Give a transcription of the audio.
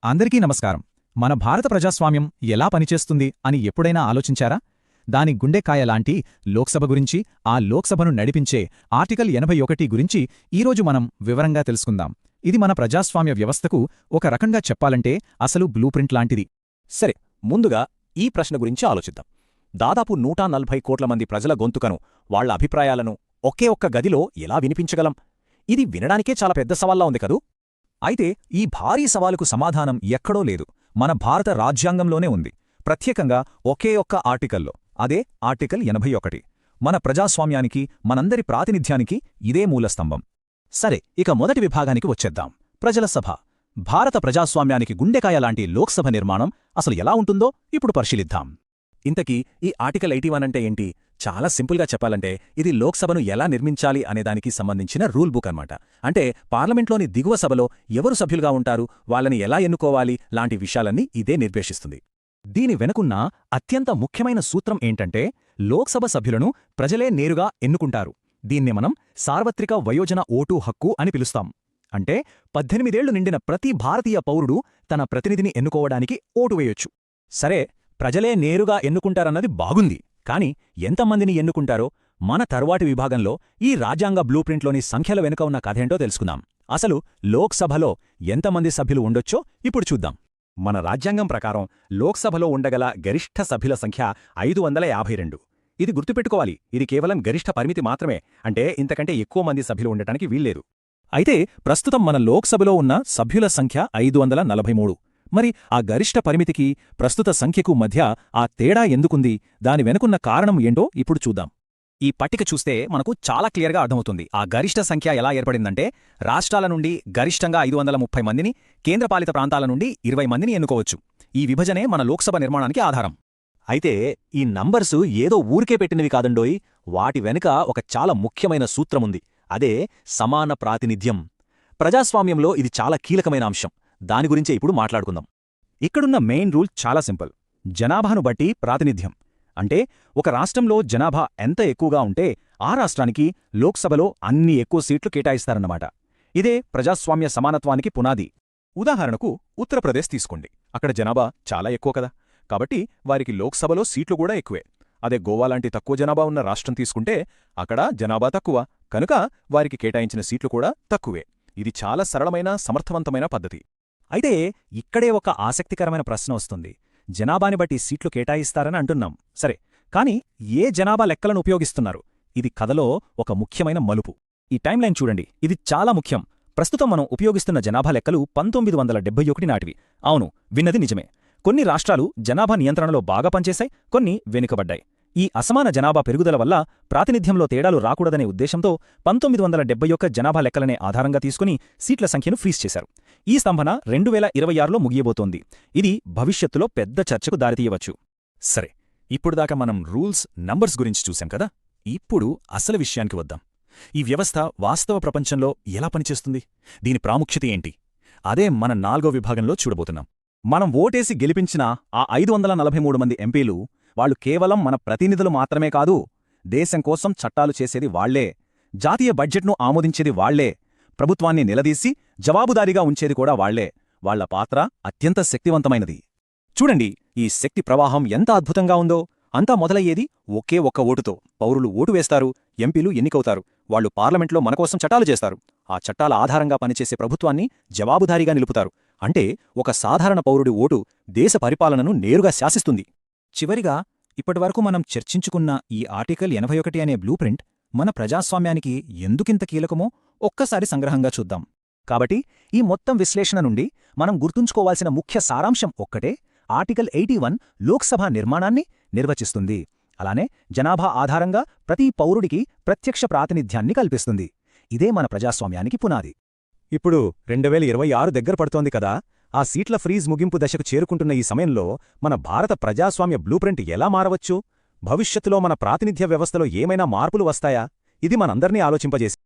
అందరికీ నమస్కారం. మన భారత ప్రజాస్వామ్యం ఎలా పనిచేస్తుంది అని ఎప్పుడైనా ఆలోచించారా? దాని గుండెకాయ లాంటి లోక్సభ గురించి, ఆ లోక్సభను నడిపించే ఆర్టికల్ 81 గురించి ఈరోజు మనం వివరంగా తెలుసుకుందాం. ఇది మన ప్రజాస్వామ్య వ్యవస్థకు ఒక రకంగా చెప్పాలంటే అసలు బ్లూప్రింట్ లాంటిది. సరే, ముందుగా ఈ ప్రశ్న గురించి ఆలోచిద్దాం. దాదాపు 140 కోట్ల మంది ప్రజల గొంతుకను, వాళ్ల అభిప్రాయాలను ఒకే ఒక్క గదిలో ఎలా వినిపించగలం? ఇది వినడానికే చాలా పెద్ద సవాల్లా ఉంది కదూ? అయితే ఈ భారీ సవాలుకు సమాధానం ఎక్కడో లేదు, మన భారత రాజ్యాంగంలోనే ఉంది. ప్రత్యేకంగా ఒకే ఒక్క ఆర్టికల్లో, అదే ఆర్టికల్ 81. మన ప్రజాస్వామ్యానికి, మనందరి ప్రాతినిధ్యానికి ఇదే మూలస్తంభం. సరే, ఇక మొదటి విభాగానికి వచ్చేద్దాం. ప్రజల సభ. భారత ప్రజాస్వామ్యానికి గుండెకాయ లాంటి లోక్సభ నిర్మాణం అసలు ఎలా ఉంటుందో ఇప్పుడు పరిశీలిద్దాం. ఇంతకీ ఈ ఆర్టికల్ 81 అంటే ఏంటి? చాలా సింపుల్గా చెప్పాలంటే ఇది లోక్సభను ఎలా నిర్మించాలి అనేదానికి సంబంధించిన రూల్ బుక్ అన్నమాట. అంటే పార్లమెంట్లోని దిగువ సభలో ఎవరు సభ్యులుగా ఉంటారు, వాళ్ళని ఎలా ఎన్నుకోవాలి లాంటి విషయాలన్నీ ఇదే నిర్దేశిస్తుంది. దీని వెనుకున్న అత్యంత ముఖ్యమైన సూత్రం ఏంటంటే, లోక్సభ సభ్యులను ప్రజలే నేరుగా ఎన్నుకుంటారు. దీన్ని మనం సార్వత్రిక వయోజన ఓటు హక్కు అని పిలుస్తాం. అంటే 18 ఏళ్లు నిండిన ప్రతి భారతీయ పౌరుడు తన ప్రతినిధిని ఎన్నుకోవడానికి ఓటు వేయొచ్చు. సరే, ప్రజలే నేరుగా ఎన్నుకుంటారన్నది బాగుంది, కాని ఎంతమందిని ఎన్నుకుంటారో మన తరువాటి విభాగంలో ఈ రాజ్యాంగ బ్లూప్రింట్లోని సంఖ్యల వెనుక ఉన్న కథేంటో తెలుసుకుందాం. అసలు లోక్సభలో ఎంతమంది సభ్యులు ఉండొచ్చో ఇప్పుడు చూద్దాం. మన రాజ్యాంగం ప్రకారం లోక్సభలో ఉండగల గరిష్ఠ సభ్యుల సంఖ్య 552. ఇది గుర్తుపెట్టుకోవాలి, ఇది కేవలం గరిష్ఠ పరిమితి మాత్రమే. అంటే ఇంతకంటే ఎక్కువ మంది సభ్యులు ఉండటానికి వీల్లేదు. అయితే ప్రస్తుతం మన లోక్సభలో ఉన్న సభ్యుల సంఖ్య 543. మరి ఆ గరిష్ఠ పరిమితికి, ప్రస్తుత సంఖ్యకు మధ్య ఆ తేడా ఎందుకుంది, దాని వెనుకున్న కారణం ఏంటో ఇప్పుడు చూద్దాం. ఈ పట్టిక చూస్తే మనకు చాలా క్లియర్గా అర్థమవుతుంది. ఆ గరిష్ఠ సంఖ్య ఎలా ఏర్పడిందంటే, రాష్ట్రాల నుండి గరిష్టంగా 530 మందిని, కేంద్రపాలిత ప్రాంతాల నుండి 20 మందిని ఎన్నుకోవచ్చు. ఈ విభజనే మన లోక్సభ నిర్మాణానికి ఆధారం. అయితే ఈ నంబర్సు ఏదో ఊరికే పెట్టినవి కాదండోయ్, వాటి వెనుక ఒక చాలా ముఖ్యమైన సూత్రముంది. అదే సమాన ప్రాతినిధ్యం. ప్రజాస్వామ్యంలో ఇది చాలా కీలకమైన అంశం. దాని గురించే ఇప్పుడు మాట్లాడుకుందాం. ఇక్కడున్న మెయిన్ రూల్ చాలా సింపుల్. జనాభాను బట్టి ప్రాతినిధ్యం. అంటే ఒక రాష్ట్రంలో జనాభా ఎంత ఎక్కువగా ఉంటే ఆ రాష్ట్రానికి లోక్సభలో అన్ని ఎక్కువ సీట్లు కేటాయిస్తారన్నమాట. ఇదే ప్రజాస్వామ్య సమానత్వానికి పునాది. ఉదాహరణకు ఉత్తరప్రదేశ్ తీసుకోండి. అక్కడ జనాభా చాలా ఎక్కువ కదా, కాబట్టి వారికి లోక్సభలో సీట్లు కూడా ఎక్కువే. అదే గోవా లాంటి తక్కువ జనాభా ఉన్న రాష్ట్రం తీసుకుంటే అక్కడ జనాభా తక్కువ, కనుక వారికి కేటాయించిన సీట్లు కూడా తక్కువే. ఇది చాలా సరళమైన, సమర్థవంతమైన పద్ధతి. అయితే ఇక్కడే ఒక ఆసక్తికరమైన ప్రశ్న వస్తుంది. జనాభాని బట్టి సీట్లు కేటాయిస్తారని అంటున్నాం, సరే, కాని ఏ జనాభా లెక్కలను ఉపయోగిస్తున్నారు? ఇది కథలో ఒక ముఖ్యమైన మలుపు. ఈ టైంలైన్ చూడండి, ఇది చాలా ముఖ్యం. ప్రస్తుతం మనం ఉపయోగిస్తున్న జనాభా లెక్కలు 1971 నాటివి. అవును, విన్నది నిజమే. కొన్ని రాష్ట్రాలు జనాభా నియంత్రణలో బాగా పనిచేశాయి, కొన్ని వెనుకబడ్డాయి. ఈ అసమాన జనాభా పెరుగుదల వల్ల ప్రాతినిధ్యంలో తేడాలు రాకూడదనే ఉద్దేశంతో 1971 జనాభా లెక్కలనే ఆధారంగా తీసుకుని సీట్ల సంఖ్యను ఫ్రీజ్ చేశారు. ఈ స్తంభన 2026లో ముగియబోతోంది. ఇది భవిష్యత్తులో పెద్ద చర్చకు దారితీయవచ్చు. సరే, ఇప్పుడుదాకా మనం రూల్స్, నంబర్స్ గురించి చూశాం కదా, ఇప్పుడు అసలు విషయానికి వద్దాం. ఈ వ్యవస్థ వాస్తవ ప్రపంచంలో ఎలా పనిచేస్తుంది, దీని ప్రాముఖ్యత ఏంటి, అదే మన 4వ విభాగంలో చూడబోతున్నాం. మనం ఓటేసి గెలిపించిన ఆ 543 మంది ఎంపీలు, వాళ్ళు కేవలం మన ప్రతినిధులు మాత్రమే కాదు, దేశం కోసం చట్టాలు చేసేది వాళ్లే, జాతీయ బడ్జెట్ను ఆమోదించేది వాళ్లే, ప్రభుత్వాన్ని నిలదీసి జవాబుదారీగా ఉంచేది కూడా వాళ్లే. వాళ్ల పాత్ర అత్యంత శక్తివంతమైనది. చూడండి, ఈ శక్తి ప్రవాహం ఎంత అద్భుతంగా ఉందో. అంతా మొదలయ్యేది ఒకే ఒక్క ఓటుతో. పౌరులు ఓటు వేస్తారు, ఎంపీలు ఎన్నికవుతారు, వాళ్లు పార్లమెంట్లో మనకోసం చట్టాలు చేస్తారు. ఆ చట్టాల ఆధారంగా పనిచేసే ప్రభుత్వాన్ని జవాబుదారీగా నిలుపుతారు. అంటే ఒక సాధారణ పౌరుడి ఓటు దేశ పరిపాలనను నేరుగా శాసిస్తుంది. చివరిగా, ఇప్పటివరకు మనం చర్చించుకున్న ఈ ఆర్టికల్ 81 అనే బ్లూప్రింట్ మన ప్రజాస్వామ్యానికి ఎందుకింత కీలకమో ఒక్కసారి సంగ్రహంగా చూద్దాం. కాబట్టి ఈ మొత్తం విశ్లేషణ నుండి మనం గుర్తుంచుకోవాల్సిన ముఖ్య సారాంశం ఒక్కటే: ఆర్టికల్ 81 లోక్సభ నిర్మాణాన్ని నిర్వచిస్తుంది. అలానే జనాభా ఆధారంగా ప్రతి పౌరుడికి ప్రత్యక్ష ప్రాతినిధ్యాన్ని కల్పిస్తుంది. ఇదే మన ప్రజాస్వామ్యానికి పునాది. ఇప్పుడు 2026 దగ్గర పడుతోంది కదా, ఆ సీట్ల ఫ్రీజ్ ముగింపు దశకు చేరుకుంటున్న ఈ సమయంలో మన భారత ప్రజాస్వామ్య బ్లూప్రింట్ ఎలా మారవచ్చు? భవిష్యత్తులో మన ప్రాతినిధ్య వ్యవస్థలో ఏమైనా మార్పులు వస్తాయా? ఇది మనందర్నీ ఆలోచింపజేసి